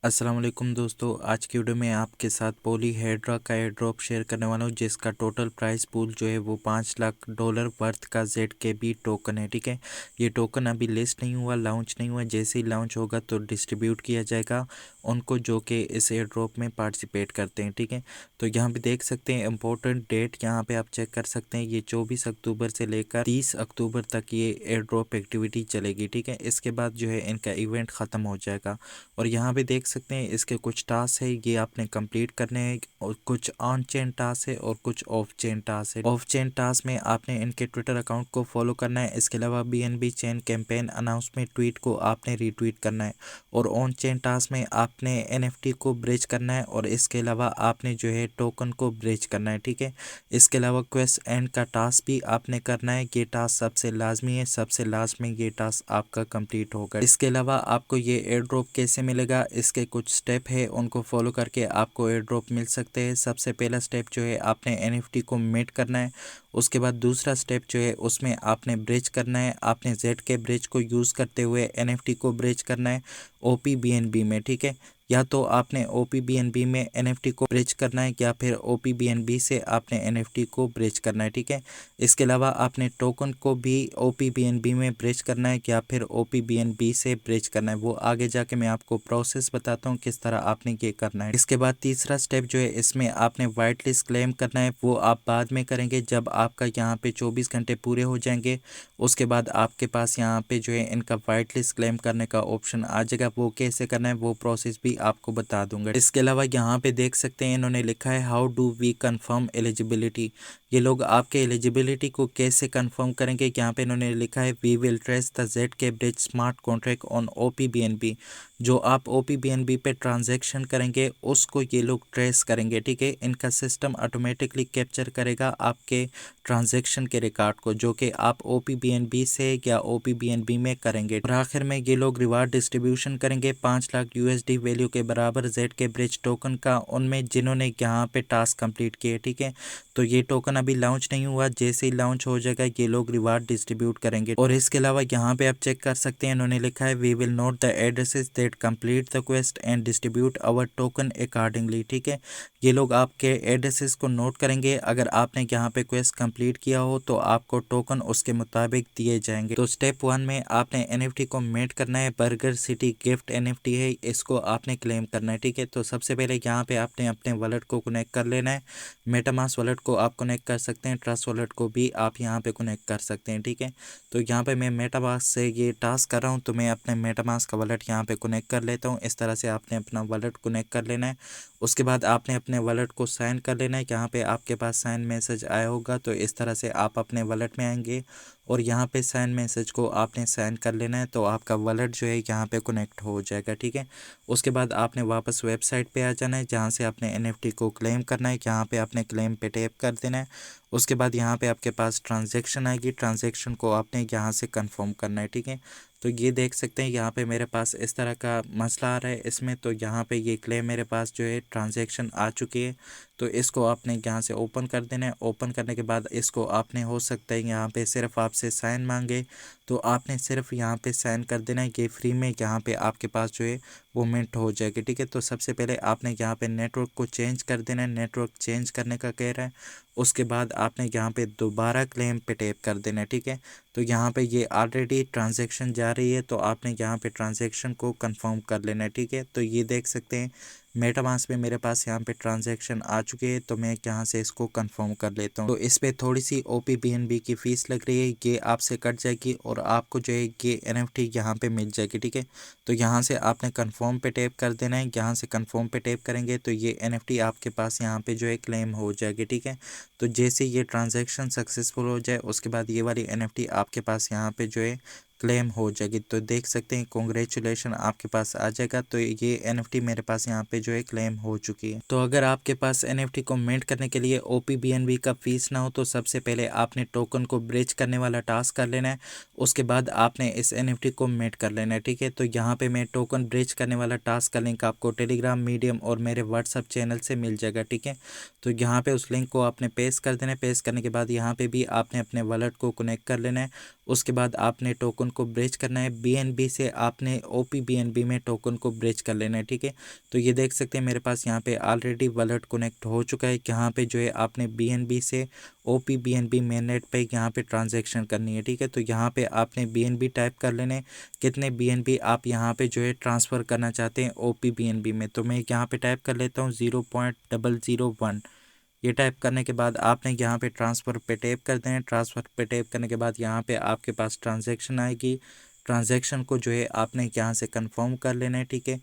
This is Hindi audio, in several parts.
अस्सलाम वालेकुम दोस्तों, आज की वीडियो में आपके साथ पोली हेड्रा का एयर ड्रॉप शेयर करने वाला हूँ, जिसका टोटल प्राइस पूल जो है वो $5 लाख वर्थ का ZKB टोकन है। ठीक है, ये टोकन अभी लिस्ट नहीं हुआ, लॉन्च नहीं हुआ। जैसे ही लॉन्च होगा तो डिस्ट्रीब्यूट किया जाएगा उनको जो कि इस एयर ड्रॉप में पार्टिसिपेट करते हैं। ठीक है, तो यहाँ पे देख सकते हैं इंपॉर्टेंट डेट, यहाँ पे आप चेक कर सकते हैं। ये 24 अक्टूबर से लेकर 30 अक्टूबर तक ये एयर ड्रॉप एक्टिविटी चलेगी। ठीक है, इसके बाद जो है इनका इवेंट ख़त्म हो जाएगा। और यहाँ पे देख सकते हैं इसके कुछ टास्क है, ये आपने कंप्लीट करने हैं। और कुछ ऑन चेन टास्क है और कुछ ऑफ चेन टास्क है। ऑफ चेन टास्क में आपने इनके ट्विटर अकाउंट को फॉलो करना है। इसके अलावा BNB chain campaign announcement tweet को आपने रीट्वीट करना है। और ऑन चेन टास्क में आपने NFT को ब्रिज करना है और इसके अलावा आपने जो है टोकन को ब्रिज करना है। ठीक है, इसके अलावा क्वेस्ट एंड का टास्क भी आपने करना है। ये टास्क सबसे लाजमी है, सबसे लास्ट में ये टास्क आपका कंप्लीट होगा। इसके अलावा आपको ये एयर ड्रॉप कैसे मिलेगा, इसके कुछ स्टेप है, उनको फॉलो करके आपको एयर ड्रॉप मिल सकते हैं। सबसे पहला स्टेप जो है आपने NFT को मिट करना है। उसके बाद दूसरा स्टेप जो है उसमें आपने ब्रिज करना है। आपने ZK ब्रिज को यूज़ करते हुए NFT को ब्रिज करना है OPBNB में। ठीक है, या तो आपने OPBNB में NFT को ब्रिज करना है या फिर OPBNB से आपने NFT को ब्रिज करना है। ठीक है, इसके अलावा आपने टोकन को भी OPBNB में ब्रिज करना है या फिर OPBNB से ब्रिज करना है। वो आगे जाके मैं आपको प्रोसेस बताता हूँ किस तरह आपने ये करना है। इसके बाद तीसरा स्टेप जो है इसमें आपने वाइट लिस्ट क्लेम करना है। वो आप बाद में करेंगे जब आपका यहाँ पे 24 घंटे पूरे हो जाएंगे। उसके बाद आपके पास यहाँ पे जो है इनका वाइट लिस्ट क्लेम करने का ऑप्शन आ जाएगा। वो कैसे करना है वो प्रोसेस भी आपको बता दूंगा। इसके अलावा यहाँ पे देख सकते हैं इन्होंने लिखा है how do we confirm eligibility. ये लोग आपके एलिजिबिलिटी को कैसे कंफर्म करेंगे, यहाँ पे इन्होंने लिखा है we will trace the ZK bridge smart contract on OPBNB। जो आप OPBNB पे ट्रांजैक्शन करेंगे उसको ये लोग ट्रेस करेंगे। ठीक है, इनका सिस्टम ऑटोमेटिकली कैप्चर करेगा आपके ट्रांजैक्शन के रिकॉर्ड को जो कि आप OPBNB से या OPBNB में करेंगे। और आखिर में ये लोग रिवार्ड डिस्ट्रीब्यूशन करेंगे 5 लाख USD वैल्यू के बराबर ZK ब्रिज टोकन का उनमें जिन्होंने यहाँ पे टास्क कंप्लीट किए। ठीक है, तो ये टोकन अभी लॉन्च नहीं हुआ, जैसे ही लॉन्च हो जाएगा ये लोग रिवार्ड डिस्ट्रीब्यूट करेंगे। और इसके अलावा यहाँ पे आप चेक कर सकते हैं इन्होंने लिखा है we will note the addresses that complete the quest and distribute our token accordingly. ठीक है, ये लोग आपके एड्रेसेस को नोट करेंगे। अगर आपने यहाँ पे क्वेस्ट कंप्लीट किया हो तो आपको टोकन उसके मुताबिक दिए जाएंगे। तो स्टेप 1 में आपने NFT को मेट करना है। बर्गर सिटी गिफ्ट NFT है, इसको आपने क्लेम करना है। ठीक है, तो सबसे पहले यहाँ पे आपने अपने वॉलेट को कनेक्ट कर लेना है। मेटामास्क वॉलेट को आप कनेक्ट कर सकते हैं, ट्रस्ट वॉलेट को भी आप यहाँ पे कनेक्ट कर सकते हैं। ठीक है, तो यहाँ पे मैं मेटामास्क से ये टास्क कर रहा हूँ तो मैं अपने मेटामास्क का वॉलेट यहाँ पे कनेक्ट कर लेता हूँ। इस तरह से आपने अपना वॉलेट कनेक्ट कर लेना है। उसके बाद आपने अपने वॉलेट को साइन कर लेना है। यहाँ पे आपके पास साइन मैसेज आया होगा, तो इस तरह से आप अपने वॉलेट में आएंगे और यहाँ पे साइन मैसेज को आपने साइन कर लेना है। तो आपका वॉलेट जो है यहाँ पे कनेक्ट हो जाएगा। ठीक है, उसके बाद आपने वापस वेबसाइट पे आ जाना है जहाँ से आपने NFT को क्लेम करना है। यहाँ पे आपने क्लेम पे टैप कर देना है। उसके बाद यहाँ पे आपके पास ट्रांजैक्शन आएगी, ट्रांजैक्शन को आपने यहाँ से कंफर्म करना है। ठीक है, तो ये देख सकते हैं यहाँ पे मेरे पास इस तरह का मसला आ रहा है इसमें। तो यहाँ पे ये क्लेम मेरे पास जो है ट्रांजैक्शन आ चुकी है, तो इसको आपने यहाँ से ओपन कर देना है। ओपन करने के बाद इसको आपने हो सकता है यहाँ पे सिर्फ आपसे साइन मांगे, तो आपने सिर्फ यहाँ पे साइन कर देना है। ये फ्री में यहाँ पे आपके पास जो है वो मिंट हो जाएगी। ठीक है, तो सबसे पहले आपने यहाँ पे नेटवर्क को चेंज कर देना है। नेटवर्क चेंज करने का कह रहा है। उसके बाद आपने यहाँ पे दोबारा क्लेम पे टैप कर देना है। ठीक है, तो यहाँ पे ये ऑलरेडी ट्रांजैक्शन जा रही है, तो आपने यहाँ पे ट्रांजैक्शन को कंफर्म कर लेना है। ठीक है, तो ये देख सकते हैं मेटामास्क में मेरे पास यहाँ पे ट्रांजैक्शन आ चुके हैं, तो मैं यहाँ से इसको कंफर्म कर लेता हूँ। तो इस पे थोड़ी सी OPBNB की फ़ीस लग रही है, ये आपसे कट जाएगी और आपको जो है ये NFT यहाँ पे मिल जाएगी। ठीक है, तो यहाँ से आपने कंफर्म पे टैप कर देना है। यहाँ से कंफर्म पे टैप करेंगे तो ये NFT आपके पास यहाँ पे जो है क्लेम हो जाएगी। ठीक है, तो जैसे ये ट्रांजैक्शन सक्सेसफुल हो जाए उसके बाद ये वाली NFT आपके पास यहाँ पे जो है क्लेम हो जाएगी। तो देख सकते हैं कॉन्ग्रेचुलेशन आपके पास आ जाएगा। तो ये NFT मेरे पास यहाँ पे जो है क्लेम हो चुकी है। तो अगर आपके पास NFT को मिंट करने के लिए OPBNB का फीस ना हो तो सबसे पहले आपने टोकन को ब्रिज करने वाला टास्क कर लेना है। उसके बाद आपने इस NFT को मिंट कर लेना है। ठीक है, तो यहाँ पे मैं टोकन ब्रिज करने वाला टास्क का लिंक आपको टेलीग्राम, मीडियम और मेरे व्हाट्सअप चैनल से मिल जाएगा। ठीक है, तो यहाँ पे उस लिंक को आपने पेस्ट कर देना है। पेस्ट करने के बाद यहाँ पे भी आपने अपने वॉलेट को कनेक्ट कर लेना है। उसके बाद आपने टोकन टोकन को ब्रेच करना है। BNB से आपने OP BNB में टोकन को ब्रेच कर लेना है, ठीक है। तो ये देख सकते हैं मेरे पास यहाँ पे ऑलरेडी वॉलेट कनेक्ट हो चुका है। यहाँ पे जो है आपने BNB से OP BNB मेननेट पे यहाँ पे ट्रांजैक्शन करनी है, ठीक है। तो यहाँ पे आपने BNB टाइप कर लेने, कितने BNB आप यहाँ पे जो है ट्रांसफ़र करना चाहते हैं OP BNB में। तो मैं यहाँ पे टाइप कर लेता हूँ 0.001। ये टाइप करने के बाद आपने यहाँ पे ट्रांसफ़र पे टैप कर दें। ट्रांसफ़र पे टैप करने के बाद यहाँ पे आपके पास ट्रांजैक्शन आएगी। ट्रांजैक्शन को जो है आपने यहाँ से कंफर्म कर लेना है, ठीक है।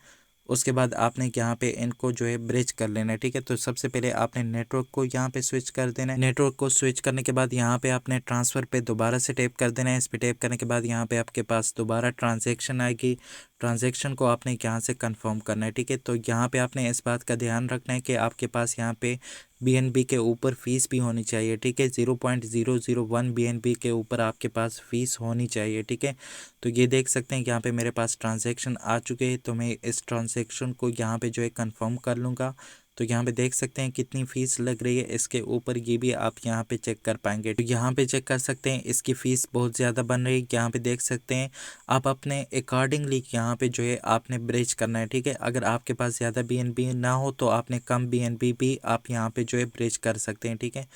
उसके बाद आपने यहाँ पे इनको जो है ब्रिज कर लेना है, ठीक है। तो सबसे पहले आपने नेटवर्क को यहाँ पे स्विच कर देना है। नेटवर्क को स्विच करने के बाद यहाँ पे आपने ट्रांसफ़र पे दोबारा से टैप कर देना है। इस पे टैप करने के बाद यहाँ पे आपके पास दोबारा ट्रांजैक्शन आएगी। ट्रांजैक्शन को आपने यहाँ से कंफर्म करना है, ठीक है। तो यहाँ पे आपने इस बात का ध्यान रखना है कि आपके पास यहाँ पे BNB के ऊपर फीस भी होनी चाहिए, ठीक है। 0.001 BNB के ऊपर आपके पास फीस होनी चाहिए, ठीक है। तो ये देख सकते हैं यहाँ पे मेरे पास ट्रांजैक्शन आ चुके हैं। तो मैं इस ट्रांजैक्शन को यहाँ पे जो है कंफर्म कर लूँगा। तो यहाँ पे देख सकते हैं कितनी फ़ीस लग रही है इसके ऊपर, ये भी आप यहाँ पे चेक कर पाएंगे। तो यहाँ पे चेक कर सकते हैं इसकी फ़ीस बहुत ज़्यादा बन रही है। यहाँ पे देख सकते हैं आप अपने अकॉर्डिंगली यहाँ पे जो है आपने ब्रेच करना है, ठीक है। अगर आपके पास ज़्यादा BNB ना हो तो आपने कम BNB भी आप यहाँ पे जो है ब्रेच कर सकते हैं, ठीक है।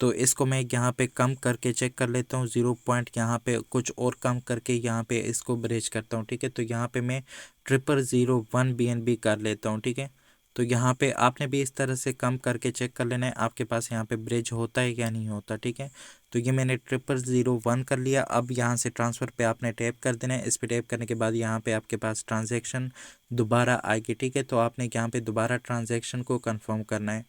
तो इसको मैं यहाँ पे कम करके चेक कर लेता हूँ, 0 पॉइंट यहाँ पे कुछ और कम करके यहाँ पे इसको ब्रेच करता हूँ, ठीक है। तो यहाँ पे मैं 0001 BNB कर लेता हूँ, ठीक है। तो यहाँ पे आपने भी इस तरह से कम करके चेक कर लेना है आपके पास यहाँ पे ब्रिज होता है या नहीं होता, ठीक है। तो ये मैंने 0001 कर लिया। अब यहाँ से ट्रांसफ़र पे आपने टैप कर देना है। इस पे टैप करने के बाद यहाँ पे आपके पास ट्रांजैक्शन दोबारा आएगी, ठीक है। तो आपने यहाँ पे दोबारा ट्रांजैक्शन को कंफर्म करना है।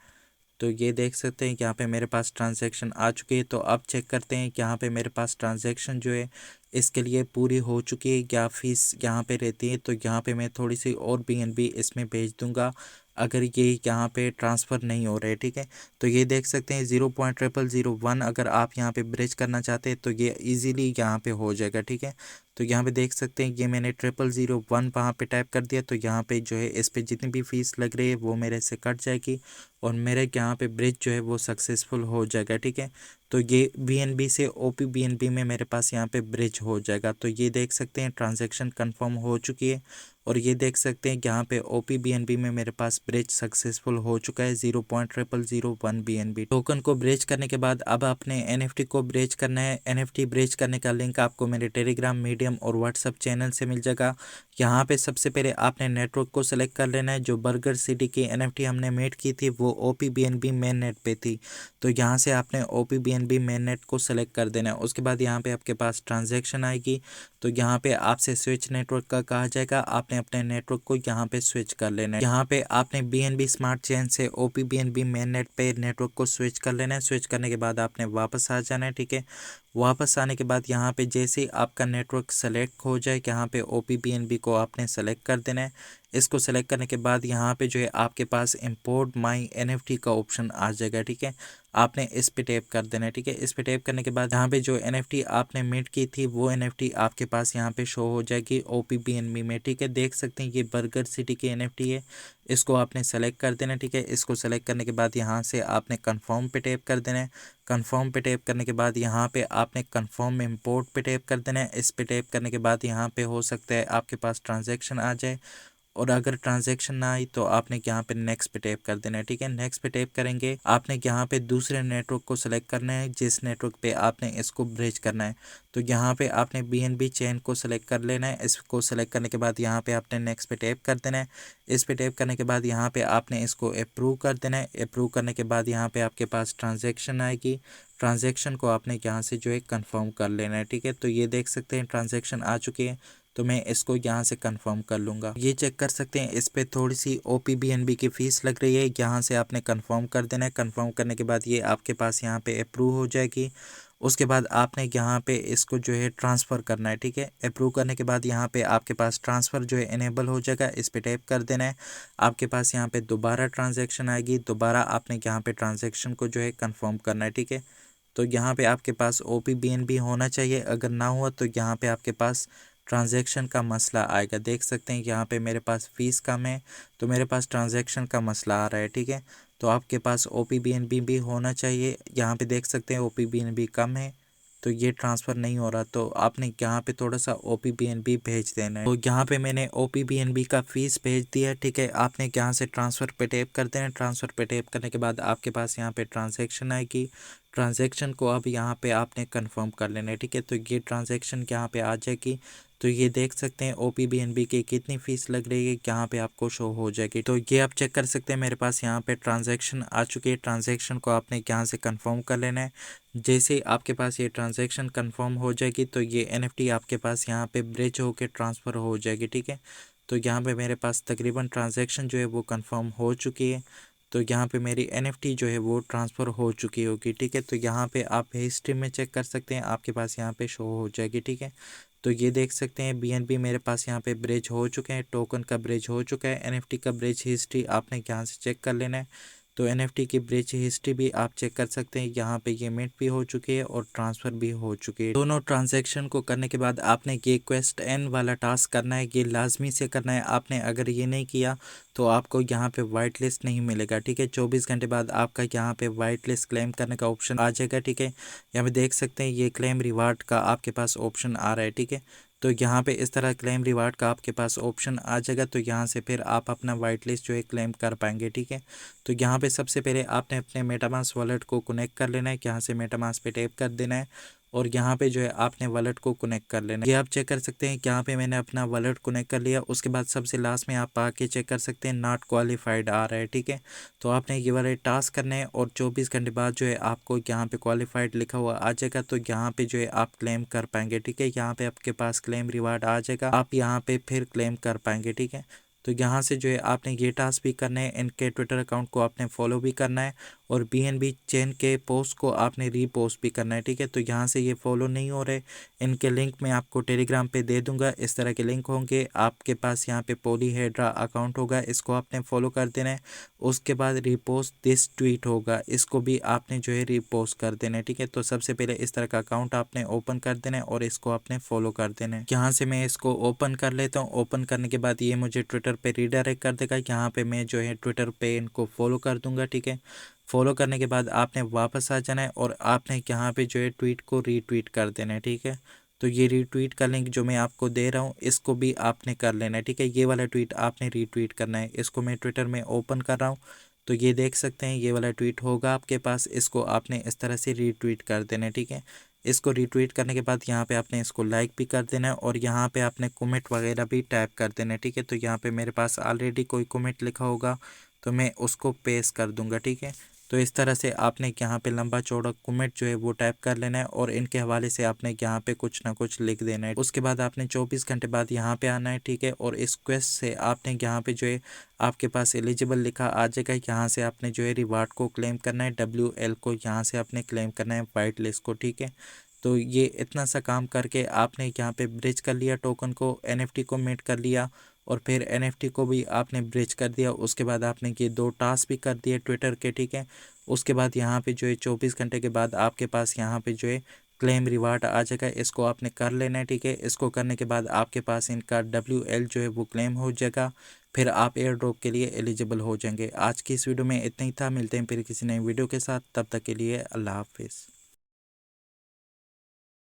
तो ये देख सकते हैं यहाँ पे मेरे पास ट्रांजैक्शन आ चुकी है। तो अब चेक करते हैं यहाँ पे मेरे पास ट्रांजैक्शन जो है इसके लिए पूरी हो चुकी है या फीस यहाँ पे रहती है। तो यहाँ पे मैं थोड़ी सी और BNB इसमें भेज दूंगा अगर ये यहाँ पे ट्रांसफ़र नहीं हो रहे, ठीक है। तो ये देख सकते हैं 0.0001 अगर आप यहाँ पे ब्रिज करना चाहते हैं तो ये इजीली यहाँ पे हो जाएगा, ठीक है। तो यहाँ पे देख सकते हैं ये मैंने 0001 वहाँ पे टाइप कर दिया। तो यहाँ पे जो है इस पे जितनी भी फीस लग रही है वो मेरे से कट जाएगी और मेरे यहाँ पे ब्रिज जो है वो सक्सेसफुल हो जाएगा, ठीक है। तो ये BNB से OP BNB में मेरे पास यहाँ पे ब्रिज हो जाएगा। तो ये देख सकते हैं ट्रांजैक्शन कंफर्म हो चुकी है और ये देख सकते हैं यहाँ पे OP BNB में मेरे पास ब्रिज सक्सेसफुल हो चुका है 0.0001 BNB। टोकन को ब्रेच करने के बाद अब आपने NFT को ब्रेच करना है। NFT ब्रेच करने का लिंक आपको मेरे टेलीग्राम, मीडियम और व्हाट्सअप चैनल से मिल जाएगा। यहाँ पे सबसे पहले आपने नेटवर्क को सेलेक्ट कर लेना है। जो बर्गर सिटी की NFT हमने मेड की थी वो OP BNB मेन नेट पे थी। तो यहाँ से आपने OP BNB मेन नेट को सेलेक्ट कर देना है। उसके बाद यहाँ पे आपके पास ट्रांजैक्शन आएगी। तो यहाँ पे आपसे स्विच नेटवर्क का कहा जाएगा, आपने अपने नेटवर्क को यहाँ पे स्विच कर लेना है। यहाँ पे आपने BNB स्मार्ट चेन से OP BNB मेन नेट पे नेटवर्क को स्विच कर लेना है। स्विच करने के बाद आपने वापस आ जाना है, ठीक है। वापस आने के बाद यहाँ पे जैसे ही आपका नेटवर्क सेलेक्ट हो जाए यहाँ पे OP BNB को आपने सेलेक्ट कर देना है। इसको सेलेक्ट करने के बाद यहाँ पे जो है आपके पास इंपोर्ट माई NFT का ऑप्शन आ जाएगा, ठीक है। आपने इस पे टैप कर देना है, ठीक है। इस पे टैप करने के बाद यहाँ पे जो NFT आपने मिंट की थी वो NFT आपके पास यहाँ पे शो हो जाएगी OP BNB में, ठीक है। देख सकते हैं ये बर्गर सिटी की NFT है। इसको आपने सेलेक्ट कर देना है, ठीक है। इसको सेलेक्ट करने के बाद यहाँ से आपने कन्फर्म पे टैप कर देना है। कन्फर्म पे टैप करने के बाद यहाँ पे आपने कन्फर्म इम्पोर्ट पे टैप कर देना है। इस पे टैप करने के बाद यहाँ पे हो सकता है आपके पास ट्रांजैक्शन आ जाए और अगर ट्रांजैक्शन ना आई तो आपने यहाँ पे नेक्स्ट पे टैप कर देना है, ठीक है। नेक्स्ट पे टैप करेंगे आपने यहाँ पे दूसरे नेटवर्क को सेलेक्ट करना है जिस नेटवर्क पे आपने इसको ब्रिज करना है। तो यहाँ पे आपने BNB चेन को सेलेक्ट कर लेना है। इसको सेलेक्ट करने के बाद यहाँ पे आपने नेक्स्ट पे टैप कर देना है। इस पे टैप करने के बाद यहाँ पे आपने इसको अप्रूव कर देना है। अप्रूव करने के बाद यहाँ पे आपके पास ट्रांजैक्शन आएगी। ट्रांजैक्शन को आपने यहाँ से जो है कंफर्म कर लेना है, ठीक है। तो ये देख सकते हैं ट्रांजैक्शन आ चुकी है। तो मैं इसको यहाँ से कंफर्म कर लूँगा। ये चेक कर सकते हैं इस पे थोड़ी सी OP BNB की फ़ीस लग रही है। यहाँ से आपने कंफर्म कर देना है। कंफर्म करने के बाद ये आपके पास यहाँ पे अप्रूव हो जाएगी। उसके बाद आपने यहाँ पे इसको जो है ट्रांसफ़र करना है, ठीक है। अप्रूव करने के बाद यहाँ पे आपके पास ट्रांसफ़र जो है इनेबल हो जाएगा। इस पे टैप कर देना है। आपके पास यहाँ पे दोबारा ट्रांजैक्शन आएगी। दोबारा आपने यहाँ पे ट्रांजैक्शन को जो है कन्फर्म करना है, ठीक है। तो यहाँ पे आपके पास OP BNB होना चाहिए। अगर ना हुआ तो यहाँ पे आपके पास ट्रांजैक्शन का मसला आएगा। देख सकते हैं यहाँ पे मेरे पास फ़ीस कम है तो मेरे पास ट्रांजैक्शन का मसला आ रहा है, ठीक है। तो आपके पास OP BNB भी होना चाहिए। यहाँ पे देख सकते हैं OP BNB कम है तो ये ट्रांसफ़र नहीं हो रहा, तो आपने यहाँ पे थोड़ा सा OPBNB भेज देना है। तो यहाँ पे मैंने OPBNB का फ़ीस भेज दिया, ठीक है। आपने यहाँ से ट्रांसफ़र पे टैप कर देना है। ट्रांसफ़र पे टैप करने के बाद आपके पास यहाँ पे ट्रांजैक्शन आएगी। ट्रांजैक्शन को अब यहाँ पे आपने कंफर्म कर लेना है, ठीक है। तो ये ट्रांजैक्शन यहाँ पे आ जाएगी। तो ये देख सकते हैं OPBNB की कितनी फ़ीस लग रही है, यहाँ पे आपको शो हो जाएगी। तो ये आप चेक कर सकते हैं, मेरे पास यहाँ पे ट्रांजैक्शन आ चुकी है। ट्रांजैक्शन को आपने यहाँ से कंफर्म कर लेना है। जैसे ही आपके पास ये ट्रांजैक्शन कंफर्म हो जाएगी तो ये NFT आपके पास यहाँ पे ब्रिज होकर ट्रांसफ़र हो जाएगी, ठीक है। तो यहाँ पे मेरे पास तकरीबन ट्रांजैक्शन जो है वो कंफर्म हो चुकी है। तो यहाँ पे मेरी NFT जो है वो ट्रांसफ़र हो चुकी होगी, ठीक है। तो यहाँ पे आप हिस्ट्री में चेक कर सकते हैं, आपके पास यहाँ पे शो हो जाएगी, ठीक है। तो ये देख सकते हैं BNB मेरे पास यहाँ पे ब्रिज हो चुके हैं, टोकन का ब्रिज हो चुका है। NFT का ब्रिज हिस्ट्री आपने यहाँ से चेक कर लेना है। तो NFT की ब्रिज हिस्ट्री भी आप चेक कर सकते हैं, यहाँ पे ये मिंट भी हो चुकी है और ट्रांसफ़र भी हो चुकी है। दोनों ट्रांजैक्शन को करने के बाद आपने ये क्वेस्ट एन वाला टास्क करना है, ये लाजमी से करना है। आपने अगर ये नहीं किया तो आपको यहाँ पे वाइट लिस्ट नहीं मिलेगा, ठीक है। 24 घंटे बाद आपका यहाँ पे वाइट लिस्ट क्लेम करने का ऑप्शन आ जाएगा, ठीक है। यहाँ पे देख सकते हैं ये क्लेम रिवार्ड का आपके पास ऑप्शन आ रहा है, ठीक है। तो यहाँ पे इस तरह क्लेम रिवार्ड का आपके पास ऑप्शन आ जाएगा, तो यहाँ से फिर आप अपना वाइट लिस्ट जो है क्लेम कर पाएंगे, ठीक है। तो यहाँ पे सबसे पहले आपने अपने मेटामास्क वॉलेट को कनेक्ट कर लेना है, यहाँ से मेटामास्क पे टैप कर देना है और यहाँ पे जो है आपने वॉलेट को कनेक्ट कर लेना है। ये आप चेक कर सकते हैं, यहाँ पे मैंने अपना वॉलेट कनेक्ट कर लिया। उसके बाद सबसे लास्ट में आप आके चेक कर सकते हैं नॉट क्वालिफाइड आ रहा है, ठीक है। तो आपने ये वाले टास्क करने हैं और 24 घंटे बाद जो है आपको यहाँ पे क्वालिफाइड लिखा हुआ आ जाएगा, तो यहाँ पे जो है आप क्लेम कर पाएंगे, ठीक है। यहाँ पे आपके पास क्लेम रिवार्ड आ जाएगा, आप यहाँ पे फिर क्लेम कर पाएंगे, ठीक है। तो यहाँ से जो है आपने ये टास्क भी करने हैं, इनके ट्विटर अकाउंट को आपने फॉलो भी करना है और BNB चेन के पोस्ट को आपने रीपोस्ट भी करना है, ठीक है। तो यहाँ से ये फॉलो नहीं हो रहे, इनके लिंक मैं आपको टेलीग्राम पे दे दूंगा। इस तरह के लिंक होंगे, आपके पास यहाँ पे पोलीहेड्रा अकाउंट होगा, इसको आपने फॉलो कर देना है। उसके बाद रिपोस्ट दिस ट्वीट होगा, इसको भी आपने जो है रिपोस्ट कर देना है, ठीक है। तो सबसे पहले इस तरह का अकाउंट आपने ओपन कर देना है और इसको आपने फॉलो कर देना है। यहाँ से मैं इसको ओपन कर लेता हूँ। ओपन करने के बाद ये मुझे ट्विटर पे रीडायरेक्ट कर देगा, यहाँ पे मैं जो है ट्विटर पे इनको फॉलो कर दूंगा, ठीक है। फॉलो करने के बाद आपने वापस आ जाना है और आपने यहाँ पे जो है ट्वीट को रीट्वीट कर देना है, ठीक है। तो ये रीट्वीट का लिंक जो मैं आपको दे रहा हूँ इसको भी आपने कर लेना है, ठीक है। ये वाला ट्वीट आपने रीट्वीट करना है। इसको मैं ट्विटर में ओपन कर रहा हूँ, तो ये देख सकते हैं ये वाला ट्वीट होगा आपके पास, इसको आपने इस तरह से रीट्वीट कर देना है, ठीक है। इसको रीट्वीट करने के बाद यहाँ पे आपने इसको लाइक भी कर देना है और यहाँ पे आपने कमेंट वगैरह भी टाइप कर देना है, ठीक है। तो यहाँ पे मेरे पास ऑलरेडी कोई कमेंट लिखा होगा तो मैं उसको पेस्ट कर दूंगा, ठीक है। तो इस तरह से आपने यहाँ पे लंबा चौड़ा कमेंट जो है वो टाइप कर लेना है और इनके हवाले से आपने यहाँ पे कुछ ना कुछ लिख देना है। उसके बाद आपने 24 घंटे बाद यहाँ पे आना है, ठीक है। और इस क्वेस्ट से आपने यहाँ पे जो है आपके पास एलिजिबल लिखा आ जाएगा, यहाँ से आपने जो है रिवार्ड को क्लेम करना है, WL को यहाँ से आपने क्लेम करना है, वाइट लिस्ट को, ठीक है। तो ये इतना सा काम करके आपने यहाँ पे ब्रिज कर लिया टोकन को, NFT को मिंट कर लिया और फिर NFT को भी आपने ब्रिज कर दिया। उसके बाद आपने ये 2 टास्क भी कर दिए ट्विटर के, ठीक है। उसके बाद यहाँ पे जो है 24 घंटे के बाद आपके पास यहाँ पे जो है क्लेम रिवार्ड आ जाएगा, इसको आपने कर लेना है, ठीक है। इसको करने के बाद आपके पास इनका WL जो है वो क्लेम हो जाएगा, फिर आप एयर ड्रॉप के लिए एलिजिबल हो जाएंगे। आज की इस वीडियो में इतना ही था, मिलते हैं फिर किसी नई वीडियो के साथ, तब तक के लिए अल्लाह हाफिज़।